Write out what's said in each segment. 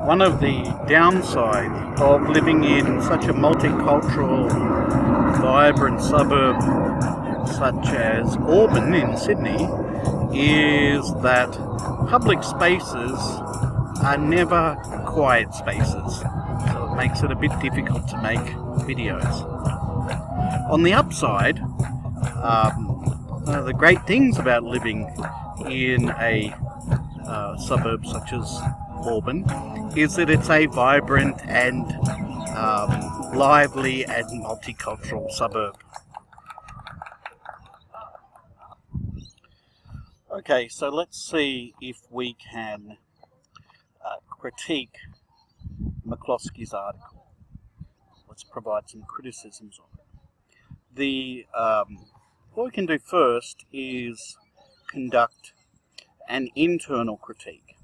One of the downsides of living in such a multicultural, vibrant suburb such as Auburn in Sydney is that public spaces are never quiet spaces, so it makes it a bit difficult to make videos. On the upside, one of the great things about living in a suburb such as Auburn is that it's a vibrant and lively and multicultural suburb. Okay, so let's see if we can critique McCloskey's article. Let's provide some criticisms on it. What we can do first is conduct an internal critique.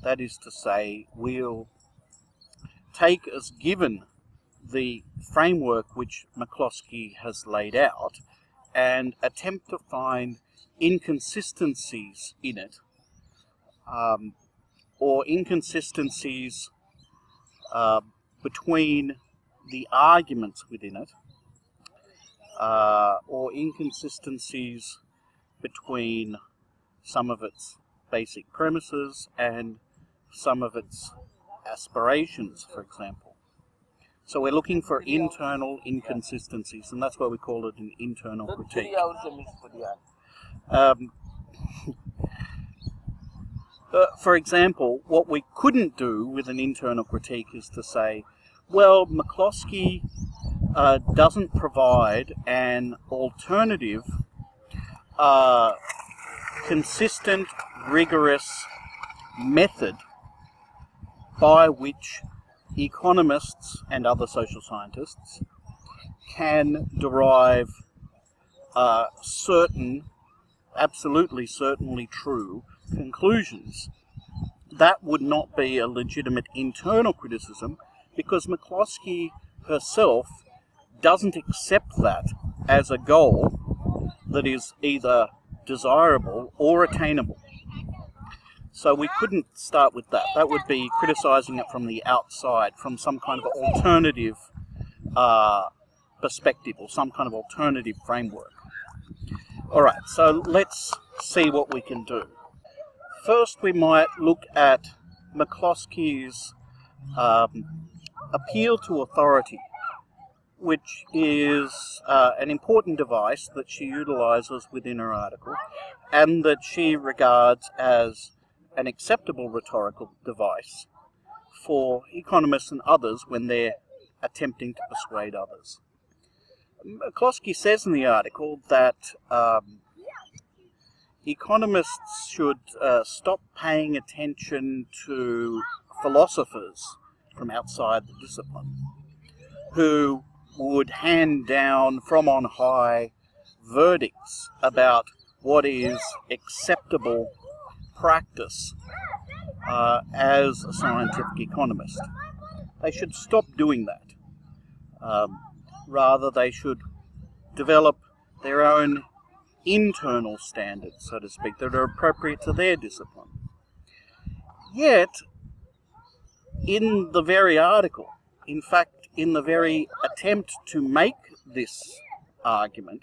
That is to say, we'll take as given the framework which McCloskey has laid out and attempt to find inconsistencies in it, or inconsistencies between the arguments within it, or inconsistencies between some of its basic premises and some of its aspirations, for example. So we're looking for internal inconsistencies, and that's why we call it an internal critique. For example, what we couldn't do with an internal critique is to say, well, McCloskey doesn't provide an alternative, consistent, rigorous method by which economists and other social scientists can derive certain, absolutely certainly true conclusions. That would not be a legitimate internal criticism, because McCloskey herself doesn't accept that as a goal that is either desirable or attainable. So we couldn't start with that. That would be criticizing it from the outside, from some kind of alternative perspective or some kind of alternative framework. Alright, so let's see what we can do. First, we might look at McCloskey's appeal to authority, which is an important device that she utilizes within her article, and that she regards as an acceptable rhetorical device for economists and others when they're attempting to persuade others. McCloskey says in the article that economists should stop paying attention to philosophers from outside the discipline who would hand down from on high verdicts about what is acceptable practice as a scientific economist. They should stop doing that. Rather, they should develop their own internal standards, so to speak, that are appropriate to their discipline. Yet, in the very article, in fact, in the very attempt to make this argument,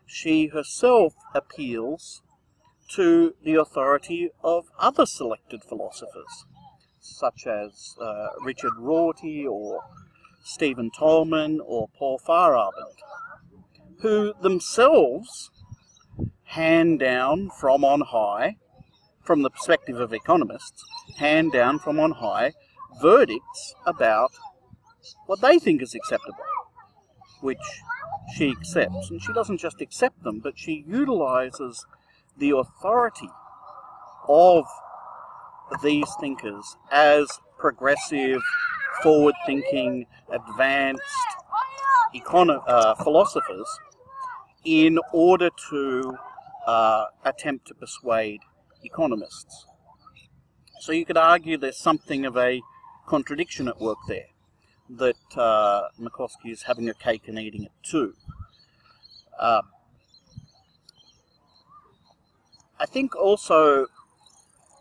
she herself appeals to the authority of other selected philosophers, such as Richard Rorty or Stephen Tolman or Paul Feyerabend, who themselves hand down from on high, from the perspective of economists, hand down from on high verdicts about what they think is acceptable, which she accepts. And she doesn't just accept them, but she utilizes the authority of these thinkers as progressive, forward-thinking, advanced philosophers in order to attempt to persuade economists. So you could argue there's something of a contradiction at work there, that McCloskey is having a cake and eating it too. I think also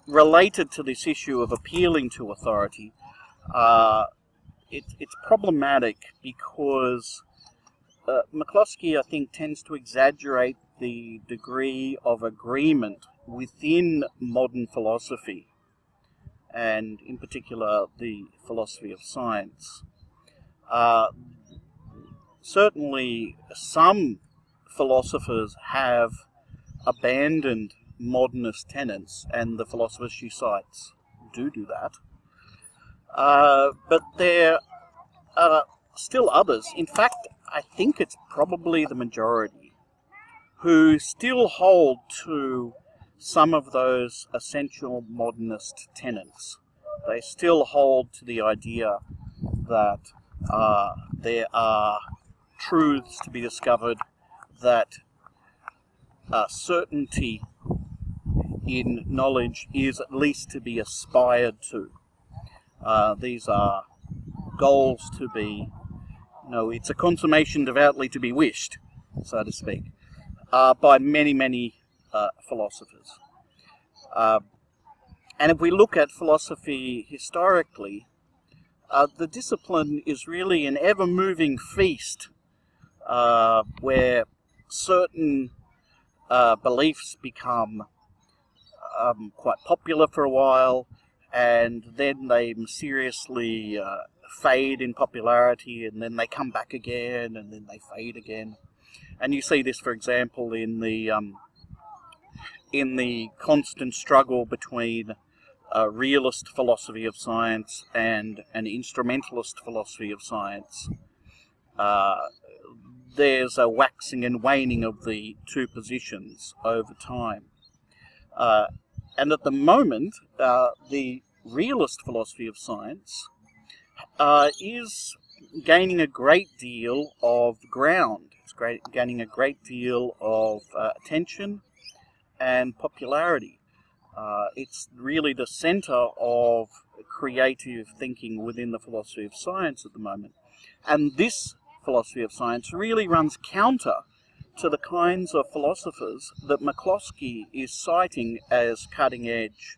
related to this issue of appealing to authority it's problematic because McCloskey, I think, tends to exaggerate the degree of agreement within modern philosophy, and in particular the philosophy of science. Certainly some philosophers have abandoned modernist tenets, and the philosophers she cites do that. But there are still others. In fact, I think it's probably the majority who still hold to some of those essential modernist tenets. They still hold to the idea that there are truths to be discovered, that certainty in knowledge is at least to be aspired to. These are goals to be, it's a consummation devoutly to be wished, so to speak, by many, many philosophers. And if we look at philosophy historically, the discipline is really an ever-moving feast where certain beliefs become quite popular for a while, and then they mysteriously fade in popularity, and then they come back again, and then they fade again. And you see this, for example, in the constant struggle between a realist philosophy of science and an instrumentalist philosophy of science. There's a waxing and waning of the two positions over time. And at the moment, the realist philosophy of science is gaining a great deal of ground. It's gaining a great deal of attention and popularity. It's really the center of creative thinking within the philosophy of science at the moment. And this philosophy of science really runs counter to the kinds of philosophers that McCloskey is citing as cutting-edge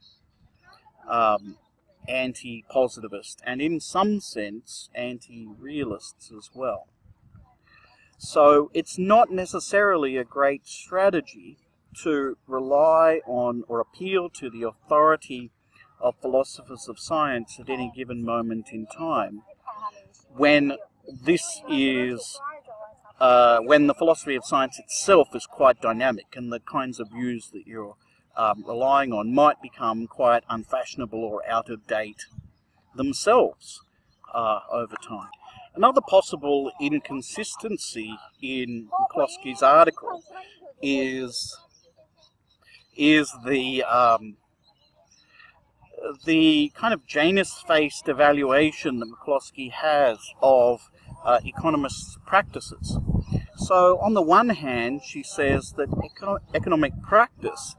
anti-positivist, and in some sense anti-realists as well. So it's not necessarily a great strategy to rely on or appeal to the authority of philosophers of science at any given moment in time, when this is when the philosophy of science itself is quite dynamic, and the kinds of views that you're relying on might become quite unfashionable or out of date themselves over time. Another possible inconsistency in McCloskey's article is the kind of Janus-faced evaluation that McCloskey has of economists' practices. So on the one hand, she says that economic practice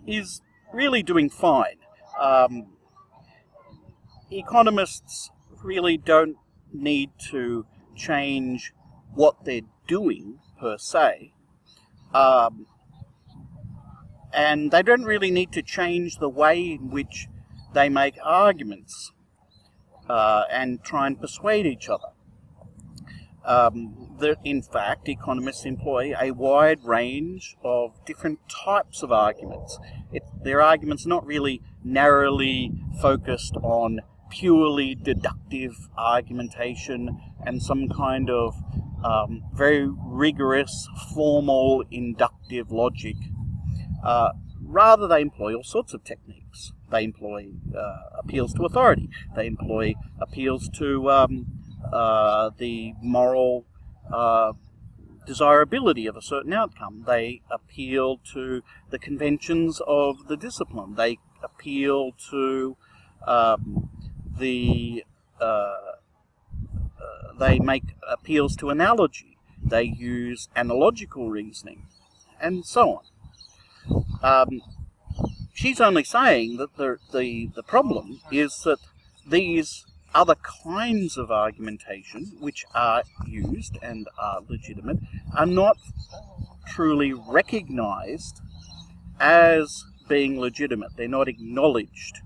is really doing fine. Economists really don't need to change what they're doing per se, and they don't really need to change the way in which they make arguments and try and persuade each other. In fact, economists employ a wide range of different types of arguments. Their arguments are not really narrowly focused on purely deductive argumentation and some kind of very rigorous, formal, inductive logic. Rather, they employ all sorts of techniques. They employ appeals to authority. They employ appeals to the moral desirability of a certain outcome. They appeal to the conventions of the discipline. They appeal to they make appeals to analogy. They use analogical reasoning, and so on. She's only saying that the problem is that these other kinds of argumentation, which are used and are legitimate, are not truly recognized as being legitimate. They're not acknowledged.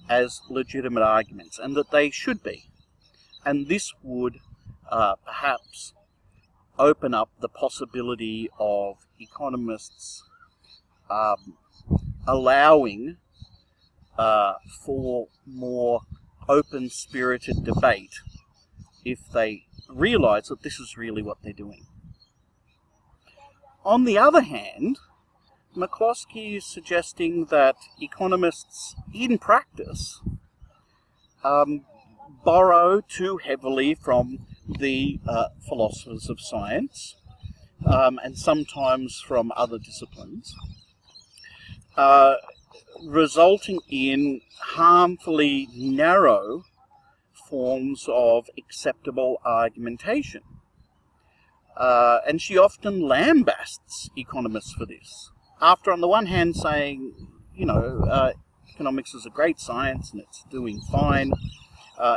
as legitimate arguments, and that they should be. And this would perhaps open up the possibility of economists allowing for more open-spirited debate if they realise that this is really what they're doing. On the other hand, McCloskey is suggesting that economists in practice borrow too heavily from the philosophers of science and sometimes from other disciplines, resulting in harmfully narrow forms of acceptable argumentation. And she often lambasts economists for this. After, on the one hand, saying, you know, economics is a great science and it's doing fine,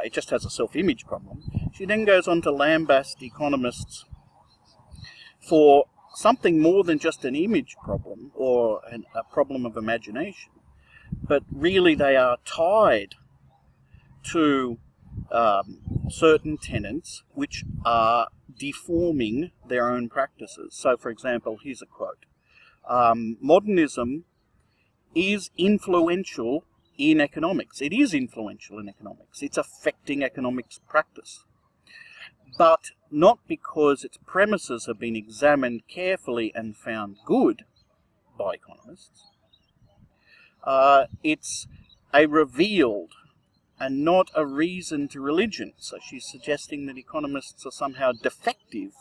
it just has a self-image problem, she then goes on to lambast economists for something more than just an image problem or a problem of imagination, but really they are tied to certain tenets which are deforming their own practices. So, for example, here's a quote. Modernism is influential in economics. It is influential in economics. It's affecting economics practice. But not because its premises have been examined carefully and found good by economists. It's a revealed and not a reason to religion. So she's suggesting that economists are somehow defective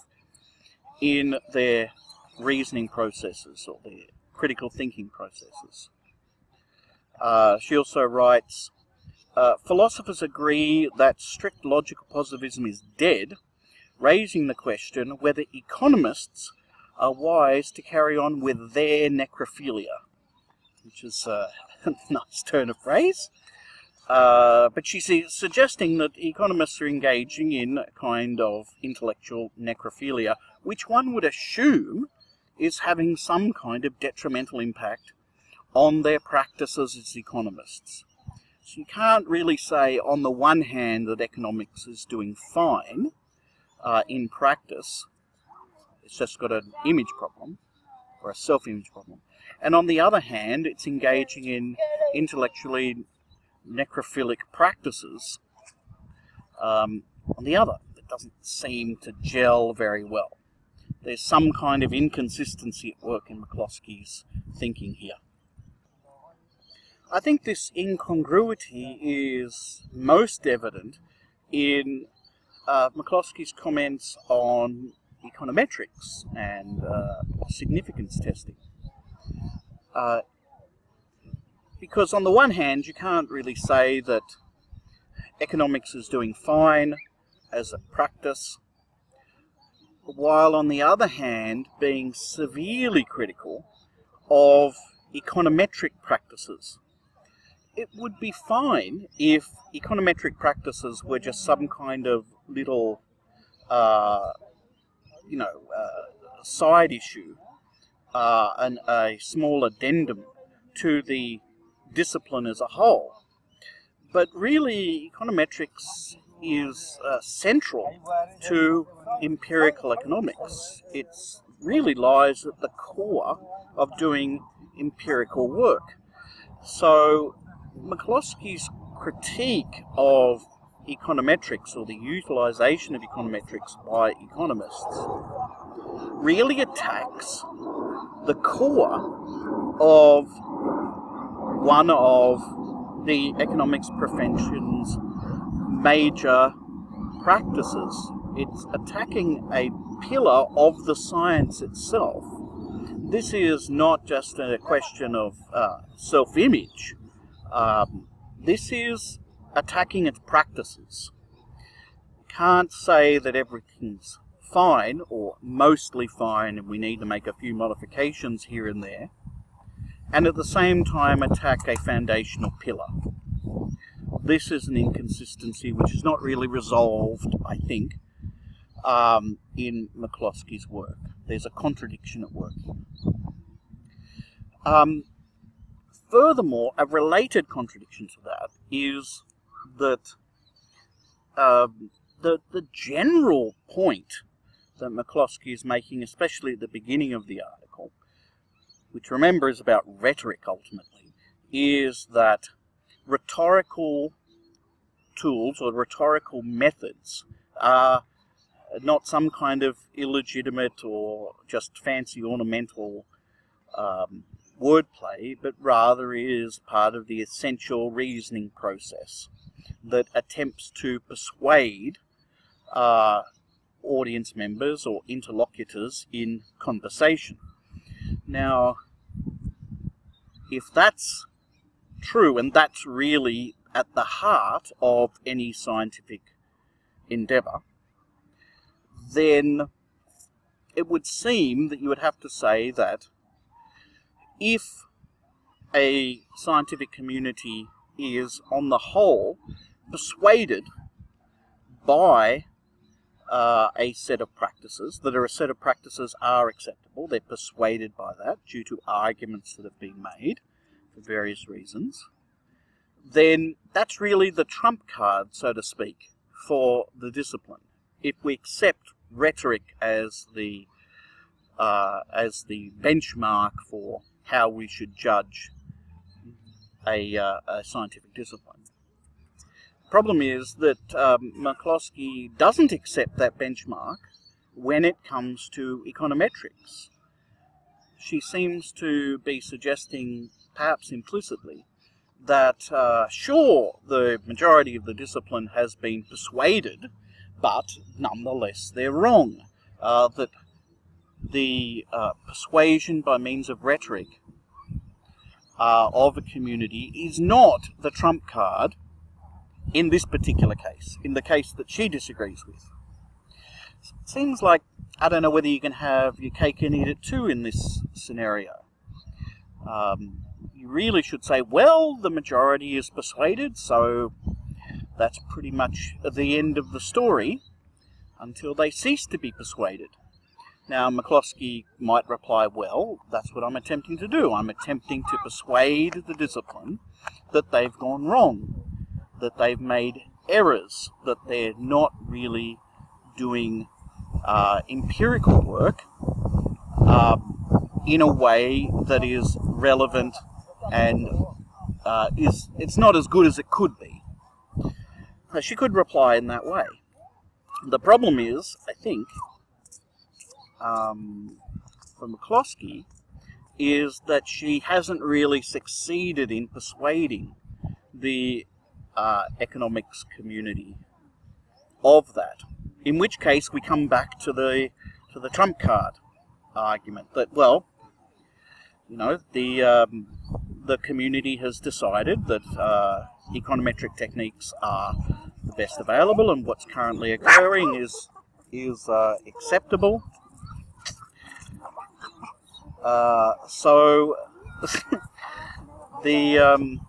in their reasoning processes or their critical thinking processes. She also writes, philosophers agree that strict logical positivism is dead, raising the question whether economists are wise to carry on with their necrophilia, which is a nice turn of phrase. But she's suggesting that economists are engaging in a kind of intellectual necrophilia, which one would assume is having some kind of detrimental impact on their practices as economists. So you can't really say on the one hand that economics is doing fine in practice. It's just got an image problem or a self-image problem. And on the other hand, it's engaging in intellectually necrophilic practices on the other. It doesn't seem to gel very well. There's some kind of inconsistency at work in McCloskey's thinking here. I think this incongruity is most evident in McCloskey's comments on econometrics and significance testing. Because on the one hand, you can't really say that economics is doing fine as a practice, while on the other hand being severely critical of econometric practices. It would be fine if econometric practices were just some kind of little, side issue, and a small addendum to the discipline as a whole. But really, econometrics is central to empirical economics. It really lies at the core of doing empirical work. So McCloskey's critique of econometrics, or the utilization of econometrics by economists, really attacks the core of one of the economics profession's major practices. It's attacking a pillar of the science itself. This is not just a question of self-image. This is attacking its practices. You can't say that everything's fine or mostly fine and we need to make a few modifications here and there, and at the same time attack a foundational pillar. This is an inconsistency which is not really resolved, I think, in McCloskey's work. There's a contradiction at work. furthermore, a related contradiction to that is that the general point that McCloskey is making, especially at the beginning of the article, which remember is about rhetoric ultimately, is that rhetorical tools or rhetorical methods are not some kind of illegitimate or just fancy ornamental wordplay, but rather is part of the essential reasoning process that attempts to persuade audience members or interlocutors in conversation. Now, if that's true, and that's really at the heart of any scientific endeavour, then it would seem that you would have to say that if a scientific community is, on the whole, persuaded by a set of practices, that a set of practices are acceptable, they're persuaded by that due to arguments that have been made for various reasons, then that's really the trump card, so to speak, for the discipline. If we accept rhetoric as the benchmark for how we should judge a scientific discipline. The problem is that McCloskey doesn't accept that benchmark when it comes to econometrics. She seems to be suggesting, perhaps implicitly, that sure, the majority of the discipline has been persuaded, but nonetheless they're wrong. That the persuasion by means of rhetoric of a community is not the trump card in this particular case, in the case that she disagrees with. It seems like, I don't know whether you can have your cake and eat it too in this scenario. You really should say, well, the majority is persuaded, so that's pretty much the end of the story until they cease to be persuaded. Now, McCloskey might reply, well, that's what I'm attempting to do. I'm attempting to persuade the discipline that they've gone wrong, that they've made errors, that they're not really doing empirical work in a way that is relevant and it's not as good as it could be. So she could reply in that way. The problem is, I think, for McCloskey, is that she hasn't really succeeded in persuading the economics community of that. In which case, we come back to the trump card argument that, well, you know, the community has decided that econometric techniques are the best available, and what's currently occurring is acceptable. So the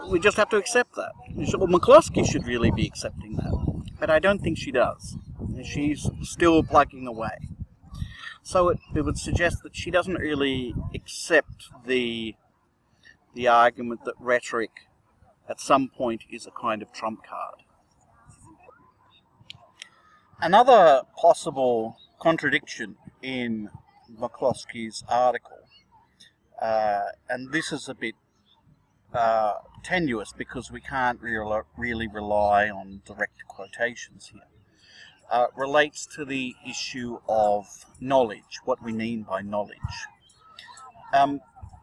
we just have to accept that. Well, McCloskey should really be accepting that, but I don't think she does. She's still plugging away. So it would suggest that she doesn't really accept the argument that rhetoric at some point is a kind of trump card. Another possible contradiction in McCloskey's article, and this is a bit tenuous because we can't really rely on direct quotations here, relates to the issue of knowledge, what we mean by knowledge.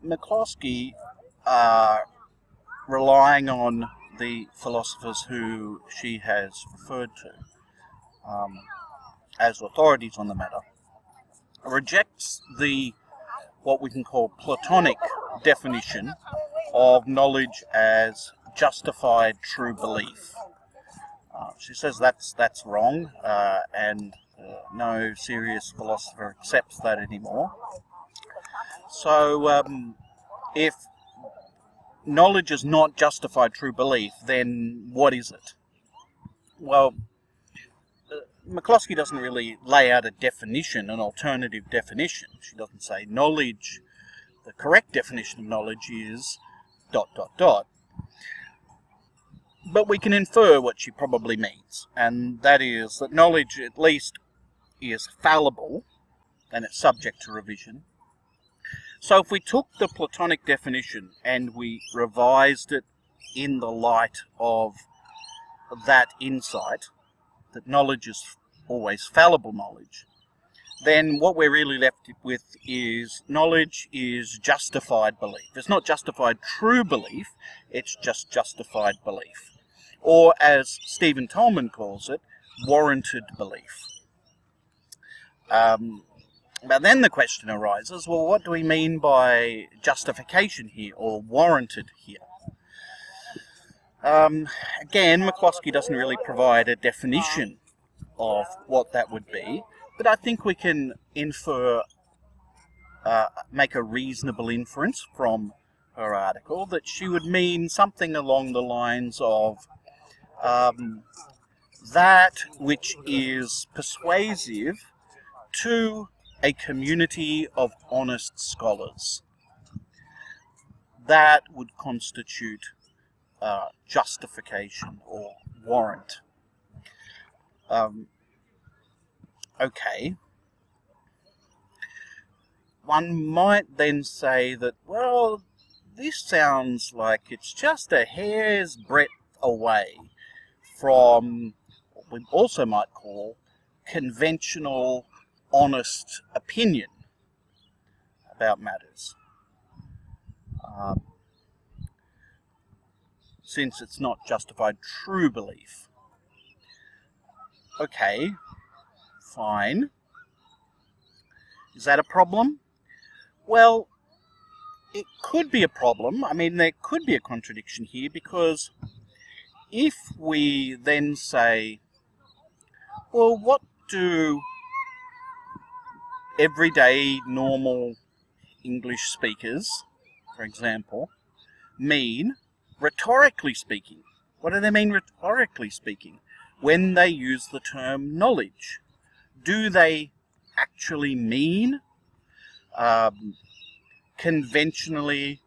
McCloskey, relying on the philosophers who she has referred to as authorities on the matter, rejects what we can call Platonic definition of knowledge as justified true belief. She says that's wrong, and no serious philosopher accepts that anymore. So if knowledge is not justified true belief, then what is it? Well, McCloskey doesn't really lay out a definition, an alternative definition. She doesn't say knowledge, the correct definition of knowledge is ... But we can infer what she probably means, and that is that knowledge at least is fallible, and it's subject to revision. So if we took the Platonic definition and we revised it in the light of that insight, that knowledge is always fallible knowledge, then what we're really left with is knowledge is justified belief. It's not justified true belief, it's just justified belief. Or, as Stephen Tolman calls it, warranted belief. But then the question arises, well, what do we mean by justification here, or warranted here? Again, McCloskey doesn't really provide a definition of what that would be, but I think we can infer, make a reasonable inference from her article that she would mean something along the lines of that which is persuasive to a community of honest scholars. That would constitute justification or warrant. Okay. One might then say that, well, this sounds like it's just a hair's breadth away from what we also might call conventional, honest opinion about matters. Since it's not justified true belief. Okay, fine. Is that a problem? Well, it could be a problem. I mean, there could be a contradiction here, because if we then say, well, what do everyday normal English speakers, for example, mean rhetorically speaking? What do they mean rhetorically speaking when they use the term knowledge? Do they actually mean conventionally,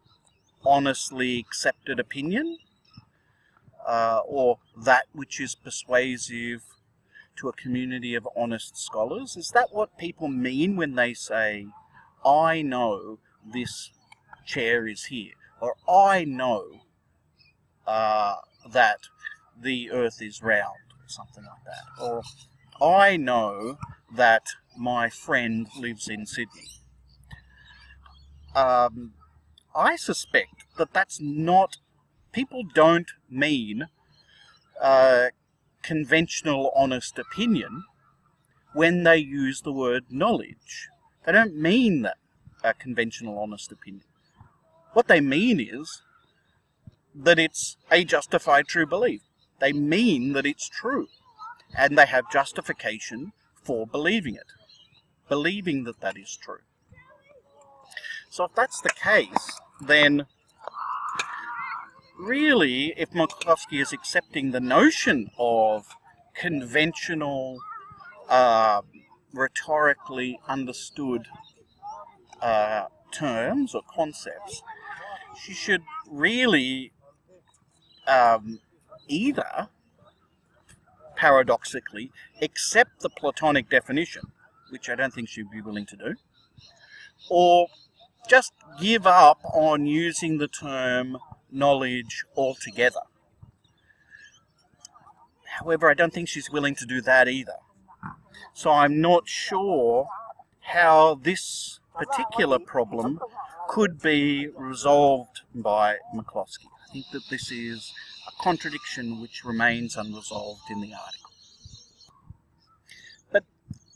honestly accepted opinion? Or that which is persuasive to a community of honest scholars? Is that what people mean when they say, I know this chair is here, or I know that the earth is round, or something like that, or I know that my friend lives in Sydney? I suspect that that's not, people don't mean conventional honest opinion when they use the word knowledge. They don't mean that conventional honest opinion. What they mean is that it's a justified true belief. They mean that it's true, and they have justification for believing it, believing that that is true. So if that's the case, then really, if McCloskey is accepting the notion of conventional, rhetorically understood terms or concepts, she should really either, paradoxically, accept the Platonic definition, which I don't think she'd be willing to do, or just give up on using the term knowledge altogether. However, I don't think she's willing to do that either. So I'm not sure how this particular problem could be resolved by McCloskey. I think that this is a contradiction which remains unresolved in the article. But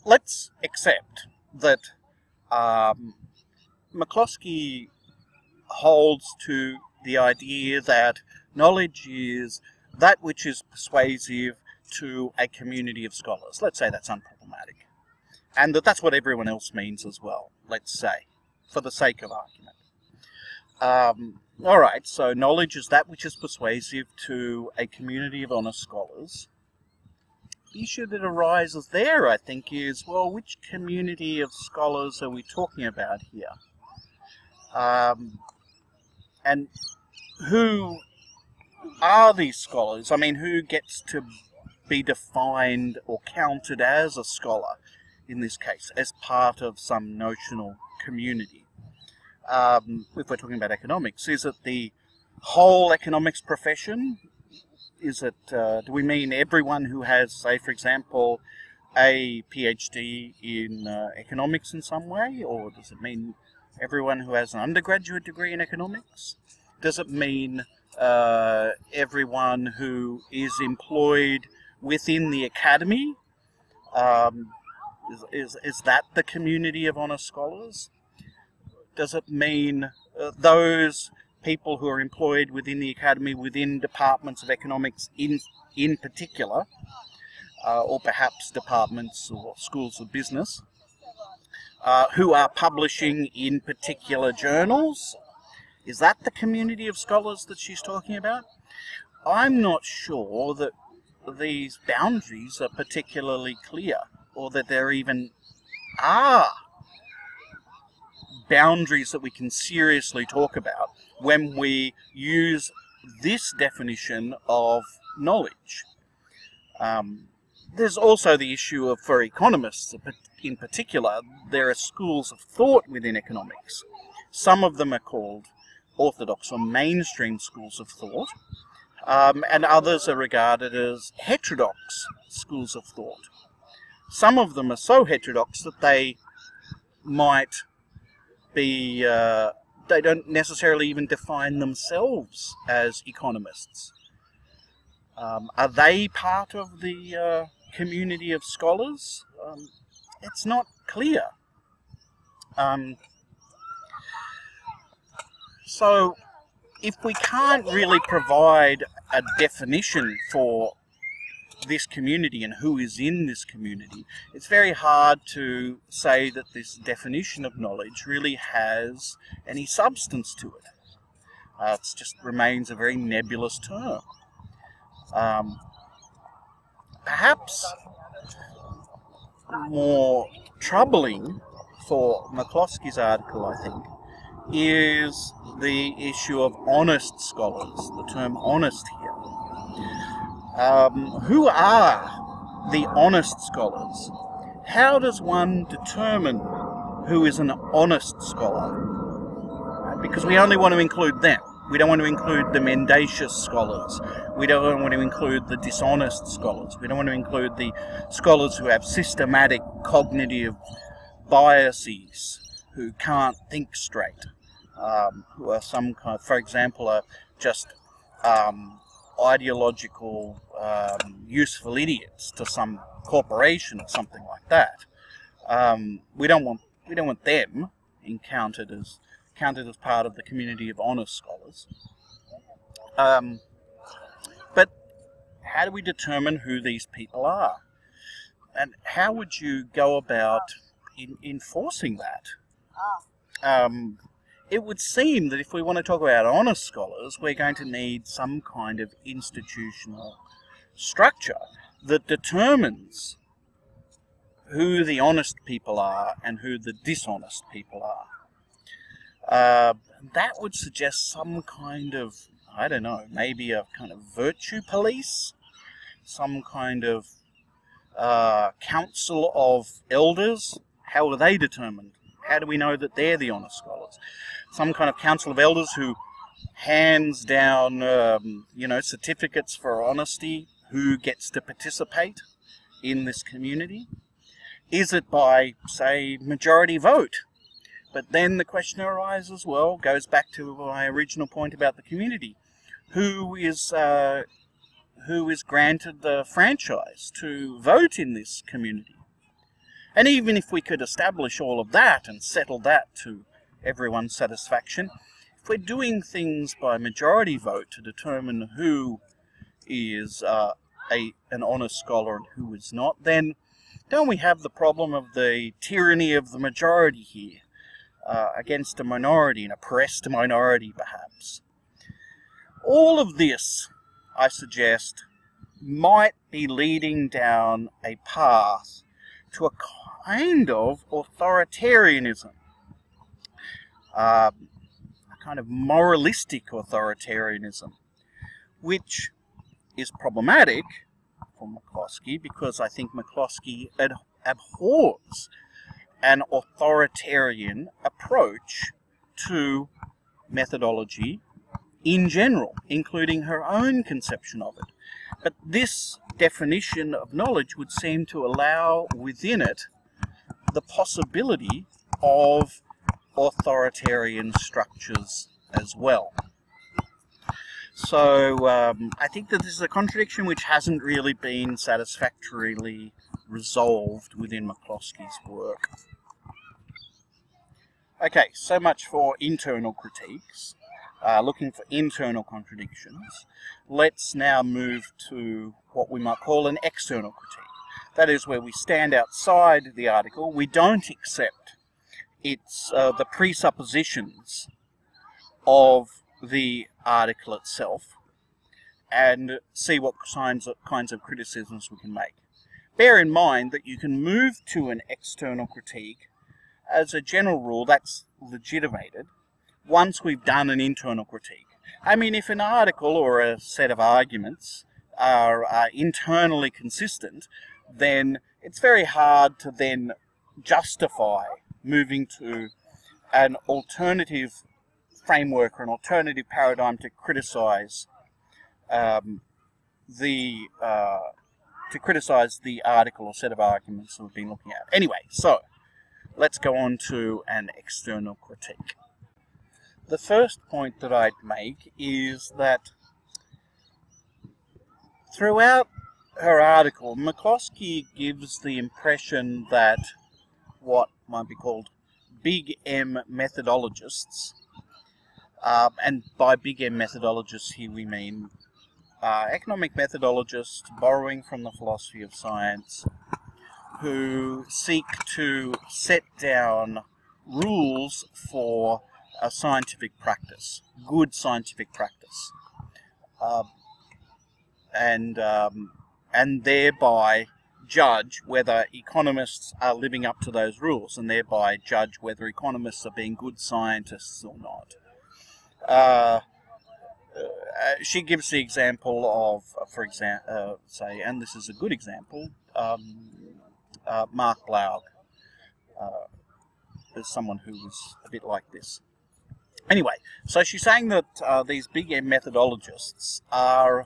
let's accept that McCloskey holds to the idea that knowledge is that which is persuasive to a community of scholars. Let's say that's unproblematic. And that that's what everyone else means as well, let's say, for the sake of argument. Alright, so knowledge is that which is persuasive to a community of honest scholars. The issue that arises there, I think, is, well, which community of scholars are we talking about here? And who are these scholars? I mean, who gets to be defined or counted as a scholar, in this case, as part of some notional community? If we're talking about economics, is it the whole economics profession? Is it, do we mean everyone who has, say, for example, a PhD in economics in some way? Or does it mean everyone who has an undergraduate degree in economics? Does it mean everyone who is employed within the academy? Is that the community of honest scholars? Does it mean those people who are employed within the academy, within departments of economics in particular, or perhaps departments or schools of business, who are publishing in particular journals? Is that the community of scholars that she's talking about? I'm not sure that these boundaries are particularly clear, or that there even are boundaries that we can seriously talk about when we use this definition of knowledge. There's also the issue of, for economists in particular, there are schools of thought within economics. Some of them are called orthodox or mainstream schools of thought, and others are regarded as heterodox schools of thought. Some of them are so heterodox that they might be, they don't necessarily even define themselves as economists. Are they part of the community of scholars? It's not clear. So, if we can't really provide a definition for this community and who is in this community, it's very hard to say that this definition of knowledge really has any substance to it. It just remains a very nebulous term. Perhaps more troubling for McCloskey's article, I think, is the issue of honest scholars, the term honest here. Who are the honest scholars? How does one determine who is an honest scholar? Because we only want to include them. We don't want to include the mendacious scholars. We don't want to include the dishonest scholars. We don't want to include the scholars who have systematic cognitive biases, who can't think straight, who are some kind of, for example, are just ideological, useful idiots to some corporation or something like that. We don't want them counted as part of the community of honest scholars. But how do we determine who these people are? And how would you go about enforcing that? It would seem that if we want to talk about honest scholars, we're going to need some kind of institutional structure that determines who the honest people are and who the dishonest people are. That would suggest some kind of, I don't know, maybe a kind of virtue police, some kind of council of elders. How are they determined? How do we know that they're the honest scholars? Some kind of council of elders who hands down, certificates for honesty. Who gets to participate in this community? Is it by, say, majority vote? But then the question arises, well, goes back to my original point about the community. Who is granted the franchise to vote in this community? And even if we could establish all of that and settle that to everyone's satisfaction, if we're doing things by majority vote to determine who is an honest scholar and who is not, then don't we have the problem of the tyranny of the majority here against a minority, an oppressed minority perhaps? All of this, I suggest, might be leading down a path to a kind of authoritarianism, a kind of moralistic authoritarianism, which is problematic for McCloskey, because I think McCloskey abhors an authoritarian approach to methodology in general, including her own conception of it. But this definition of knowledge would seem to allow within it the possibility of authoritarian structures as well. So I think that this is a contradiction which hasn't really been satisfactorily resolved within McCloskey's work. Okay, so much for internal critiques, looking for internal contradictions. Let's now move to what we might call an external critique. That is where we stand outside the article, we don't accept its the presuppositions of the article itself, and see what kinds of criticisms we can make. Bear in mind that you can move to an external critique as a general rule that's legitimated once we've done an internal critique. I mean, if an article or a set of arguments are internally consistent, then it's very hard to then justify moving to an alternative framework or an alternative paradigm to criticize the article or set of arguments that we've been looking at. Anyway, so let's go on to an external critique. The first point that I'd make is that throughout her article, McCloskey gives the impression that what might be called big M methodologists, and by big M methodologists here we mean economic methodologists borrowing from the philosophy of science, who seek to set down rules for a scientific practice, good scientific practice, and thereby judge whether economists are living up to those rules, and thereby judge whether economists are being good scientists or not. She gives the example of, for example, say, and this is a good example, Mark Blaug is someone who was a bit like this. Anyway, so she's saying that these big M methodologists are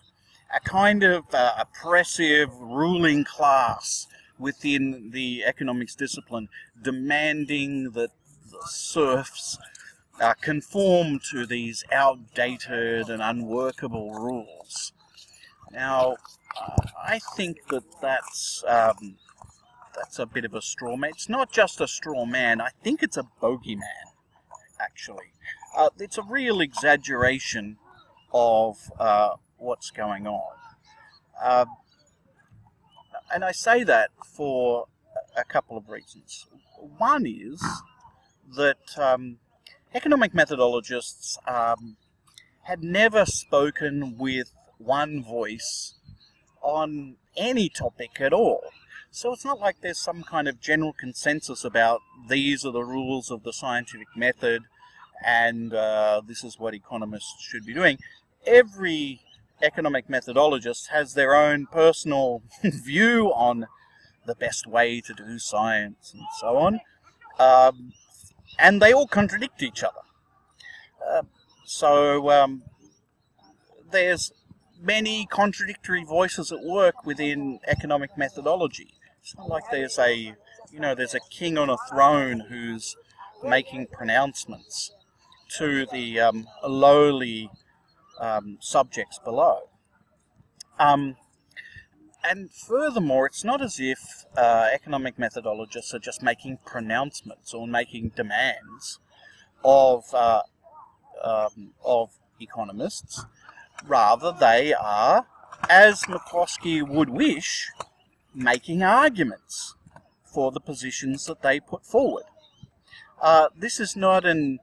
a kind of oppressive ruling class within the economics discipline, demanding that the serfs conform to these outdated and unworkable rules. Now, I think that that's a bit of a straw man. It's not just a straw man, I think it's a bogeyman, actually. It's a real exaggeration of what's going on. And I say that for a couple of reasons. One is that economic methodologists had never spoken with one voice on any topic at all. So it's not like there's some kind of general consensus about these are the rules of the scientific method and this is what economists should be doing. Every economic methodologist has their own personal view on the best way to do science and so on. And they all contradict each other. So there's many contradictory voices at work within economic methodology. It's not like there's a king on a throne who's making pronouncements to the lowly subjects below. And furthermore, it's not as if economic methodologists are just making pronouncements or making demands of economists. Rather, they are, as McCloskey would wish, making arguments for the positions that they put forward. This is not an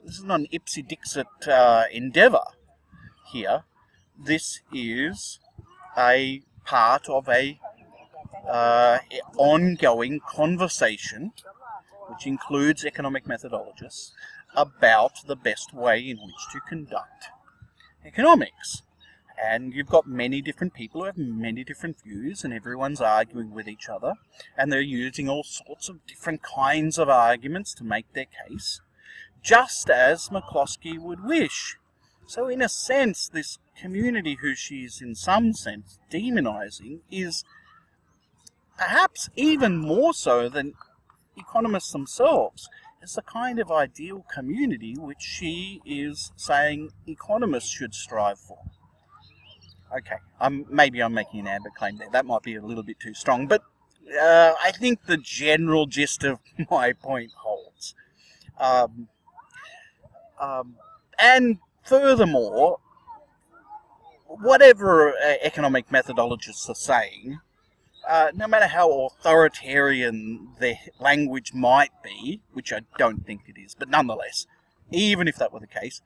this is not an ipsy-dixit endeavour here. This is a part of a ongoing conversation, which includes economic methodologists, about the best way in which to conduct economics. And you've got many different people who have many different views, and everyone's arguing with each other, and they're using all sorts of different kinds of arguments to make their case, just as McCloskey would wish. So in a sense, this community who she's in some sense demonizing is perhaps even more so than economists themselves. It's the kind of ideal community which she is saying economists should strive for. Okay, maybe I'm making an ambit claim there. That might be a little bit too strong, but I think the general gist of my point holds. And furthermore, whatever economic methodologists are saying, no matter how authoritarian their language might be, which I don't think it is, but nonetheless, even if that were the case,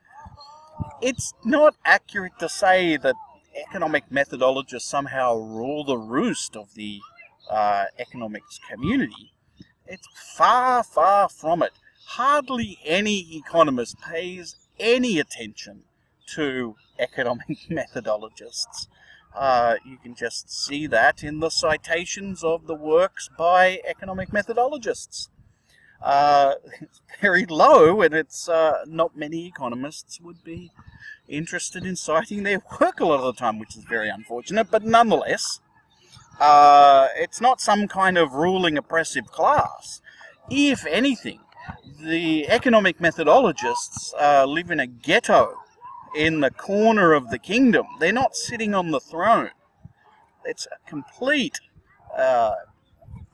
it's not accurate to say that economic methodologists somehow rule the roost of the economics community. It's far, far from it. Hardly any economist pays any attention to economic methodologists. You can just see that in the citations of the works by economic methodologists. It's very low, and it's not many economists would be interested in citing their work a lot of the time, which is very unfortunate, but nonetheless, it's not some kind of ruling oppressive class. If anything, the economic methodologists live in a ghetto in the corner of the kingdom. They're not sitting on the throne. It's a complete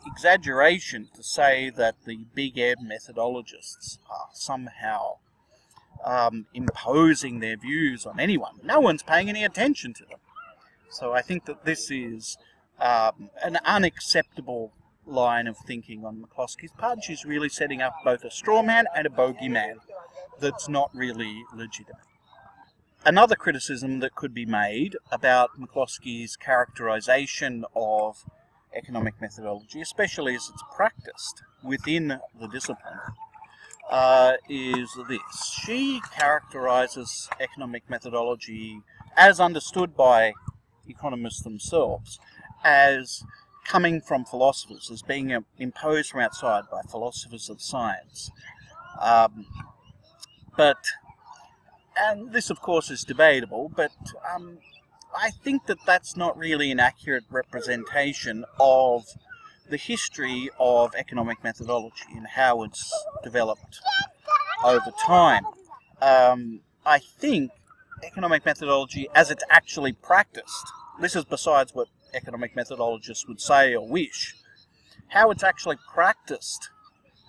exaggeration to say that the big M methodologists are somehow imposing their views on anyone. No one's paying any attention to them. So I think that this is an unacceptable line of thinking on McCloskey's part. She's really setting up both a straw man and a bogeyman that's not really legitimate. Another criticism that could be made about McCloskey's characterization of economic methodology, especially as it's practiced within the discipline, is this. She characterizes economic methodology as understood by economists themselves as coming from philosophers, as being imposed from outside by philosophers of science. And this of course is debatable, but I think that that's not really an accurate representation of the history of economic methodology and how it's developed over time. I think economic methodology, as it's actually practiced, this is besides what economic methodologists would say or wish, how it's actually practiced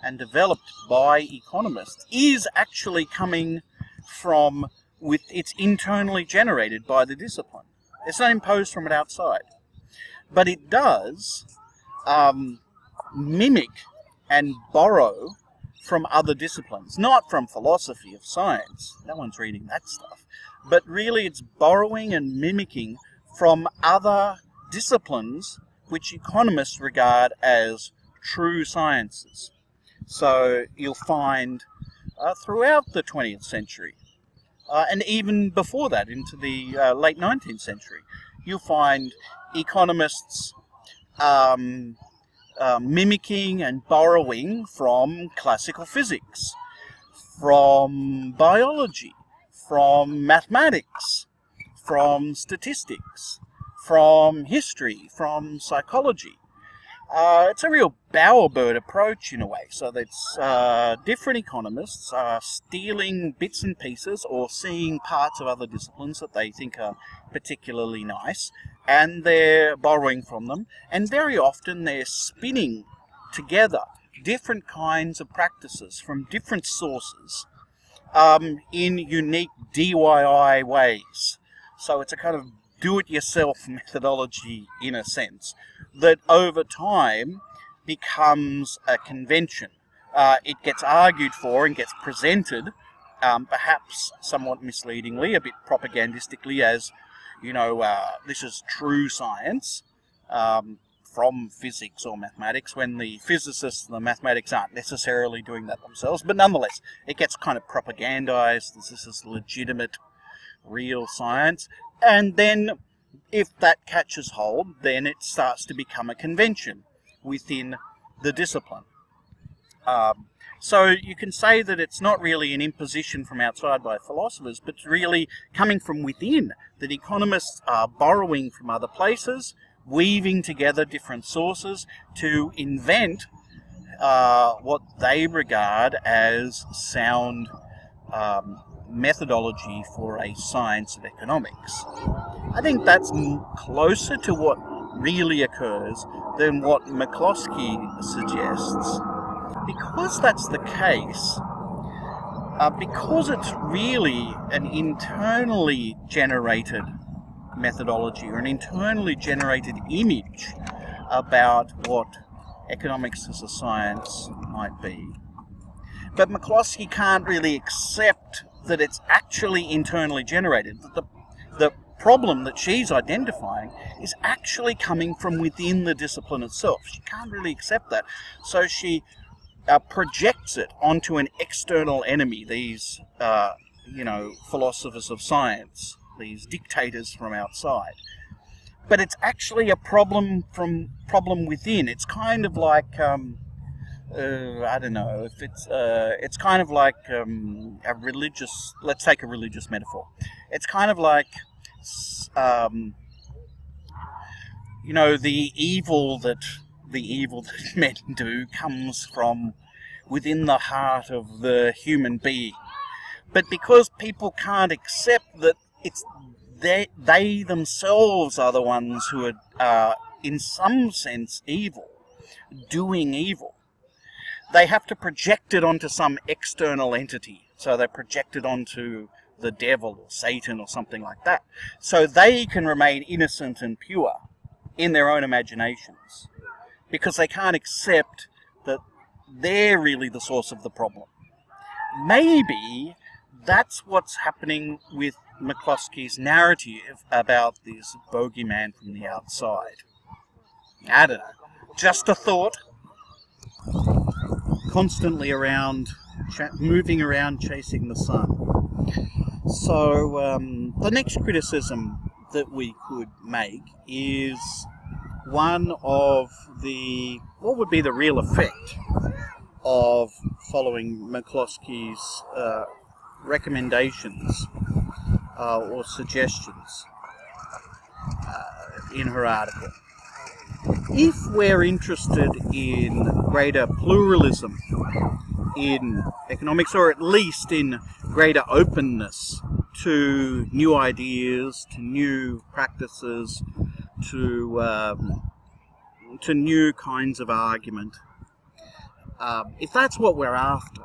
and developed by economists is actually coming from, it's internally generated by the discipline. It's not imposed from it outside. But it does mimic and borrow from other disciplines, not from philosophy of science. No one's reading that stuff. But really it's borrowing and mimicking from other disciplines which economists regard as true sciences. So you'll find throughout the 20th century, and even before that, into the late 19th century, you'll find economists mimicking and borrowing from classical physics, from biology, from mathematics, from statistics, from history, from psychology. It's a real bowerbird approach in a way, so that different economists are stealing bits and pieces or seeing parts of other disciplines that they think are particularly nice, and they're borrowing from them, and very often they're spinning together different kinds of practices from different sources in unique DIY ways. So it's a kind of do-it-yourself methodology, in a sense, that over time becomes a convention, it gets argued for and gets presented, perhaps somewhat misleadingly, a bit propagandistically, as, you know, this is true science from physics or mathematics, when the physicists and the mathematics aren't necessarily doing that themselves. But nonetheless, it gets kind of propagandized as this is legitimate, real science. And then, if that catches hold, then it starts to become a convention within the discipline. So you can say that it's not really an imposition from outside by philosophers, but really coming from within, that economists are borrowing from other places, weaving together different sources to invent what they regard as sound methodology for a science of economics. I think that's closer to what really occurs than what McCloskey suggests. Because that's the case, because it's really an internally generated methodology or an internally generated image about what economics as a science might be, but McCloskey can't really accept that it's actually internally generated, that the problem that she's identifying is actually coming from within the discipline itself. She can't really accept that, so she projects it onto an external enemy, these you know, philosophers of science, these dictators from outside. But it's actually a problem within. It's kind of like I don't know if it's kind of like a religious. Let's take a religious metaphor. It's kind of like you know, the evil that men do comes from within the heart of the human being. But because people can't accept that it's they themselves are the ones who are in some sense evil, doing evil, they have to project it onto some external entity. So they project it onto the devil or Satan or something like that, so they can remain innocent and pure in their own imaginations, because they can't accept that they're really the source of the problem. Maybe that's what's happening with McCloskey's narrative about this bogeyman from the outside. I don't know. Just a thought. Constantly around, moving around, chasing the sun. So, the next criticism that we could make is one of what would be the real effect of following McCloskey's recommendations or suggestions in her article. If we're interested in greater pluralism in economics, or at least in greater openness to new ideas, to new practices, to new kinds of argument, if that's what we're after,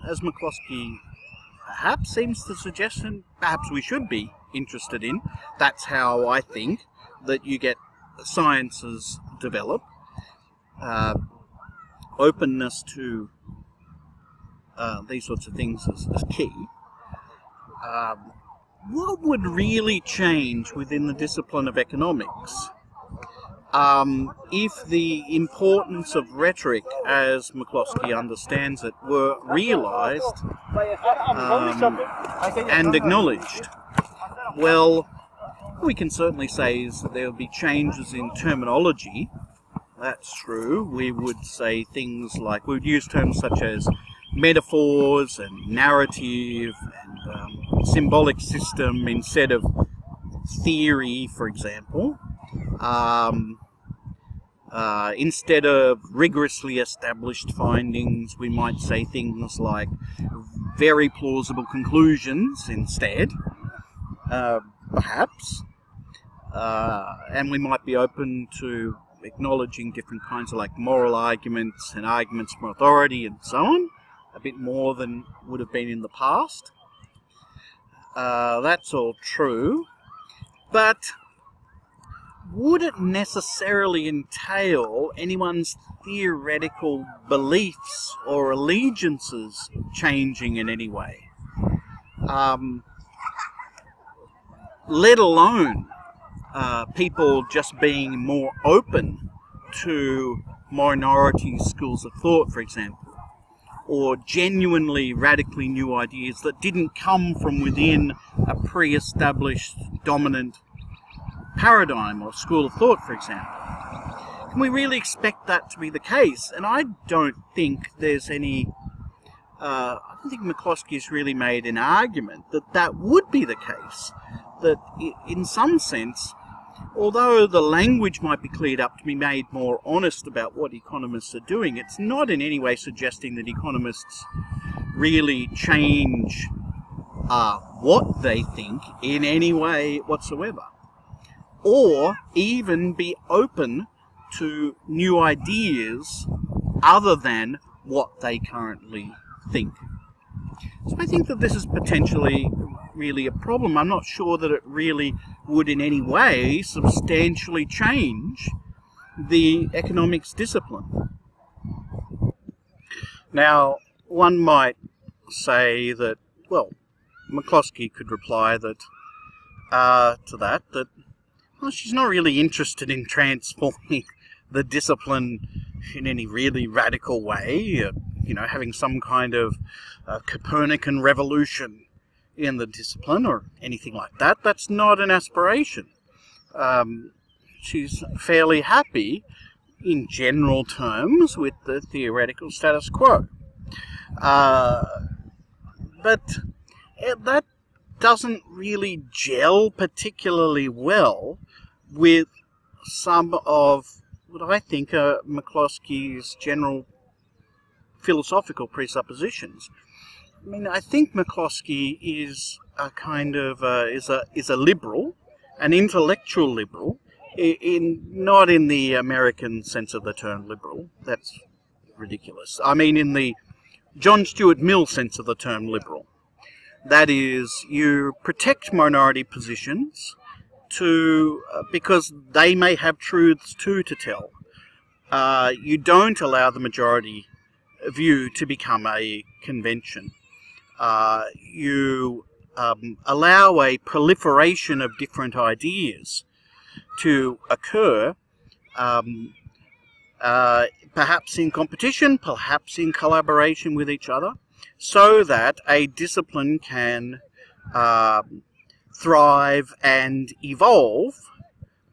as McCloskey perhaps seems to suggest, and perhaps we should be interested in, that's how I think that you get sciences develop. Openness to these sorts of things is key. What would really change within the discipline of economics if the importance of rhetoric, as McCloskey understands it, were realised and acknowledged? Well, we can certainly say is that there would be changes in terminology. That's true. We would say things like, we would use terms such as metaphors and narrative and symbolic system instead of theory, for example. Instead of rigorously established findings, we might say things like very plausible conclusions instead, perhaps. And we might be open to acknowledging different kinds of like moral arguments and arguments from authority and so on, a bit more than would have been in the past. That's all true, but wouldn't necessarily entail anyone's theoretical beliefs or allegiances changing in any way. Let alone people just being more open to minority schools of thought, for example, or genuinely radically new ideas that didn't come from within a pre-established dominant paradigm or school of thought, for example. Can we really expect that to be the case? And I don't think there's any... I don't think McCloskey's really made an argument that that would be the case. That in some sense, although the language might be cleared up to be made more honest about what economists are doing, it's not in any way suggesting that economists really change what they think in any way whatsoever, or even be open to new ideas other than what they currently think. So I think that this is potentially really a problem. I'm not sure that it really would in any way substantially change the economics discipline. Now, one might say that, well, McCloskey could reply that that well, she's not really interested in transforming the discipline in any really radical way, you know, having some kind of Copernican revolution in the discipline or anything like that. That's not an aspiration. She's fairly happy in general terms with the theoretical status quo. But that doesn't really gel particularly well with some of what I think are McCloskey's general philosophical presuppositions. I mean, I think McCloskey is a kind of is a liberal, an intellectual liberal, not in the American sense of the term liberal. That's ridiculous. I mean, in the John Stuart Mill sense of the term liberal. That is, you protect minority positions because they may have truths too to tell. You don't allow the majority view to become a convention. You allow a proliferation of different ideas to occur, perhaps in competition, perhaps in collaboration with each other, so that a discipline can thrive and evolve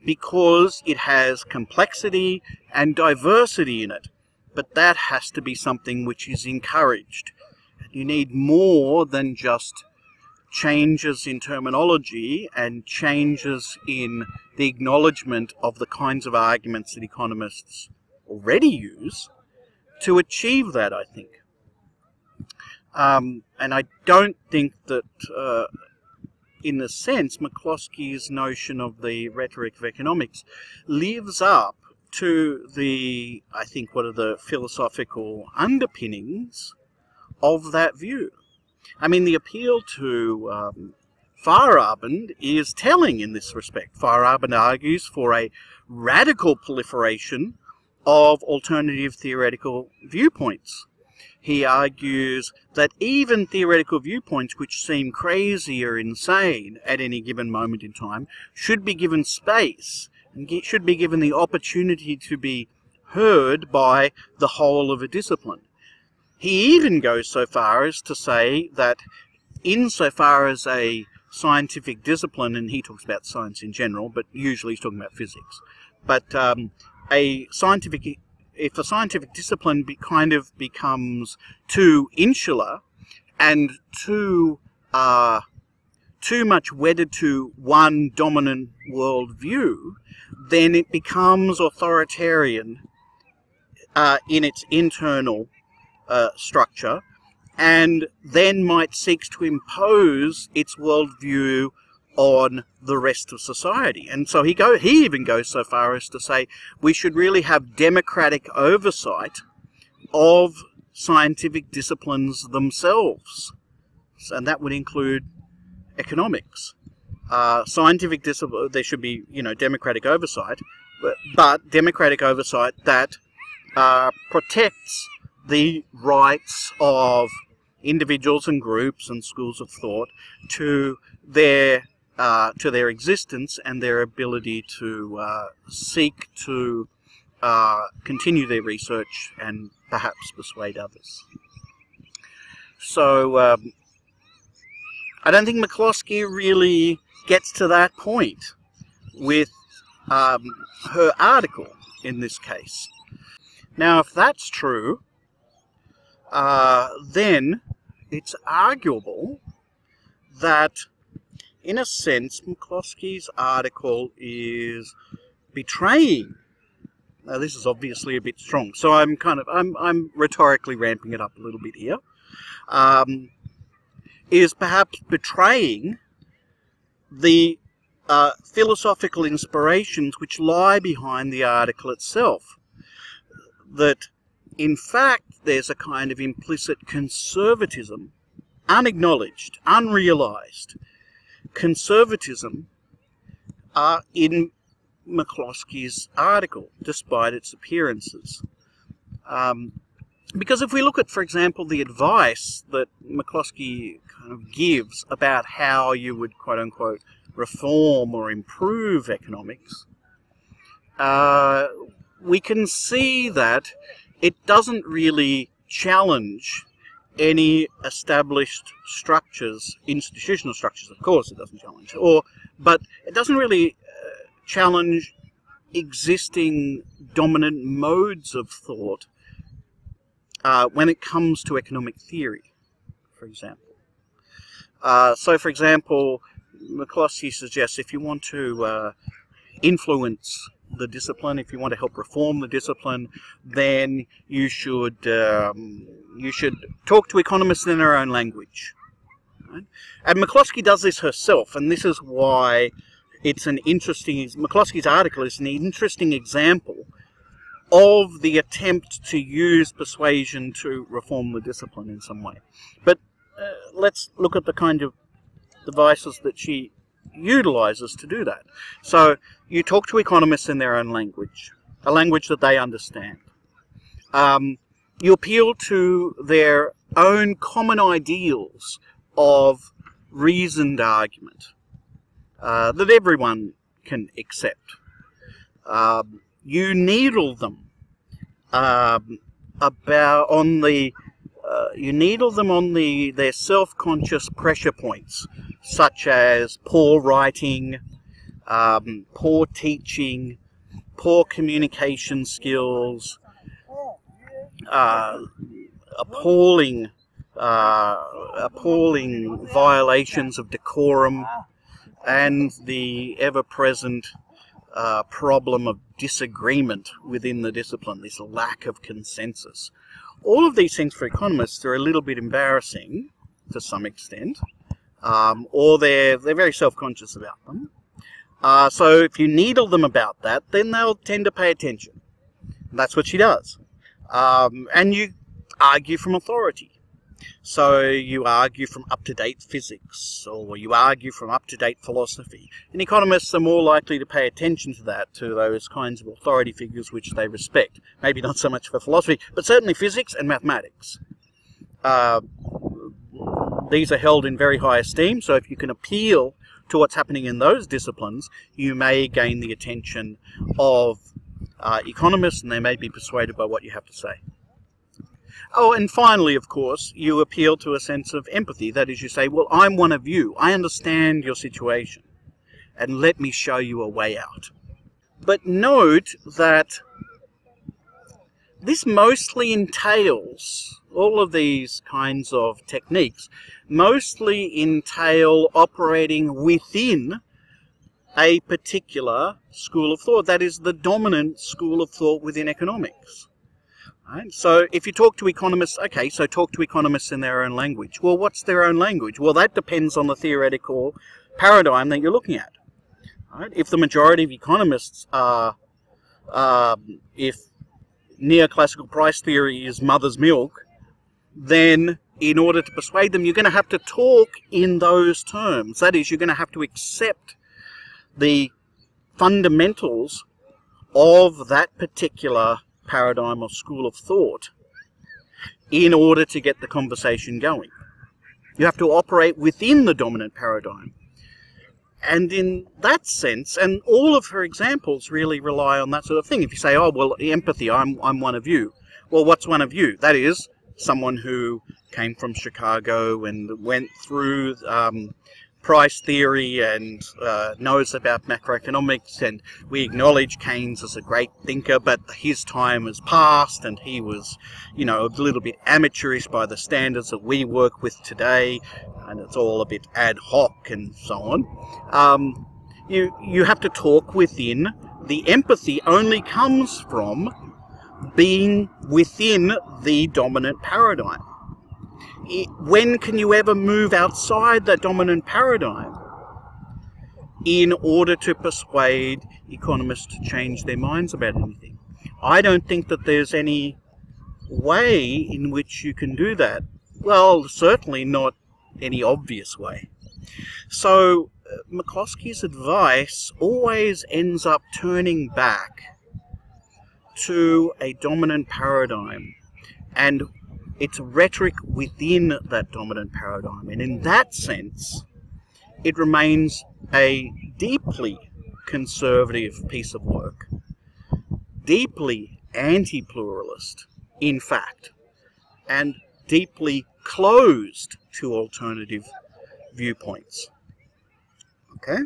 because it has complexity and diversity in it. But that has to be something which is encouraged. You need more than just changes in terminology and changes in the acknowledgement of the kinds of arguments that economists already use to achieve that, I think. And I don't think that, in a sense, McCloskey's notion of the rhetoric of economics lives up to the, I think, what are the philosophical underpinnings of that view. I mean, the appeal to Feyerabend is telling in this respect. Feyerabend argues for a radical proliferation of alternative theoretical viewpoints. He argues that even theoretical viewpoints which seem crazy or insane at any given moment in time should be given space and should be given the opportunity to be heard by the whole of a discipline. He even goes so far as to say that insofar as a scientific discipline, and he talks about science in general, but usually he's talking about physics, but if a scientific discipline kind of becomes too insular and too much wedded to one dominant worldview, then it becomes authoritarian in its internal structure, and then might seek to impose its worldview on the rest of society. And so he even goes so far as to say we should really have democratic oversight of scientific disciplines themselves, and that would include economics. scientific discipline, there should be, democratic oversight, but democratic oversight that protects the rights of individuals and groups and schools of thought to their existence and their ability to seek to continue their research and perhaps persuade others. So I don't think McCloskey really gets to that point with her article in this case. Now, if that's true, then it's arguable that, in a sense, McCloskey's article is betraying. Now, this is obviously a bit strong, so I'm rhetorically ramping it up a little bit here. Is perhaps betraying the philosophical inspirations which lie behind the article itself. That, in fact, there's a kind of implicit conservatism, unacknowledged, unrealized conservatism in McCloskey's article, despite its appearances. Because if we look at, for example, the advice that McCloskey kind of gives about how you would, quote-unquote, reform or improve economics, we can see that it doesn't really challenge any established structures, institutional structures, of course it doesn't challenge, but it doesn't really challenge existing dominant modes of thought when it comes to economic theory, for example. So, for example, McCloskey suggests if you want to influence the discipline, if you want to help reform the discipline, then you should talk to economists in their own language. Right? And McCloskey does this herself, and this is why it's an interesting. McCloskey's article is an interesting example of the attempt to use persuasion to reform the discipline in some way. But let's look at the kind of devices that she utilizes to do that. So you talk to economists in their own language, a language that they understand. You appeal to their own common ideals of reasoned argument that everyone can accept. You needle them their self-conscious pressure points, such as poor writing, poor teaching, poor communication skills, appalling violations of decorum, and the ever-present problem of disagreement within the discipline, this lack of consensus. All of these things for economists are a little bit embarrassing to some extent, or they're very self-conscious about them. So if you needle them about that, then they'll tend to pay attention. And that's what she does. And you argue from authority. So you argue from up-to-date physics, or you argue from up-to-date philosophy. And economists are more likely to pay attention to that, to those kinds of authority figures which they respect. Maybe not so much for philosophy, but certainly physics and mathematics. These are held in very high esteem, so if you can appeal to what's happening in those disciplines, you may gain the attention of economists, and they may be persuaded by what you have to say. Oh, and finally, of course, you appeal to a sense of empathy. That is, you say, well, I'm one of you. I understand your situation, and let me show you a way out. But note that this mostly entails, all of these kinds of techniques, mostly entail operating within a particular school of thought. That is the dominant school of thought within economics. Right? So if you talk to economists, okay, so talk to economists in their own language. Well, what's their own language? Well, that depends on the theoretical paradigm that you're looking at. Right? If the majority of economists are, if neoclassical price theory is mother's milk, then in order to persuade them, you're going to have to talk in those terms. That is, you're going to have to accept the fundamentals of that particular paradigm or school of thought in order to get the conversation going. You have to operate within the dominant paradigm. And in that sense, and all of her examples really rely on that sort of thing. If you say, oh, well, empathy, I'm one of you. Well, what's one of you? That is, someone who came from Chicago and went through price theory and knows about macroeconomics, and we acknowledge Keynes as a great thinker, but his time has passed and he was, you know, a little bit amateurish by the standards that we work with today, and it's all a bit ad hoc and so on. You have to talk within. The empathy only comes from being within the dominant paradigm. When can you ever move outside that dominant paradigm in order to persuade economists to change their minds about anything? I don't think that there's any way in which you can do that. Well, certainly not any obvious way. So McCloskey's advice always ends up turning back to a dominant paradigm and its rhetoric within that dominant paradigm. And in that sense, it remains a deeply conservative piece of work, deeply anti-pluralist, in fact, and deeply closed to alternative viewpoints. Okay?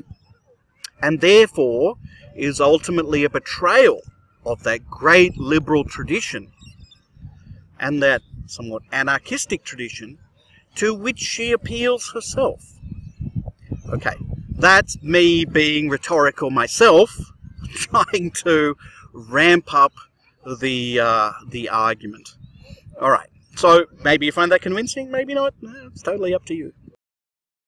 And therefore is ultimately a betrayal of that great liberal tradition and that somewhat anarchistic tradition to which she appeals herself. Okay, that's me being rhetorical myself, trying to ramp up the argument. All right, so maybe you find that convincing, maybe not. It's totally up to you.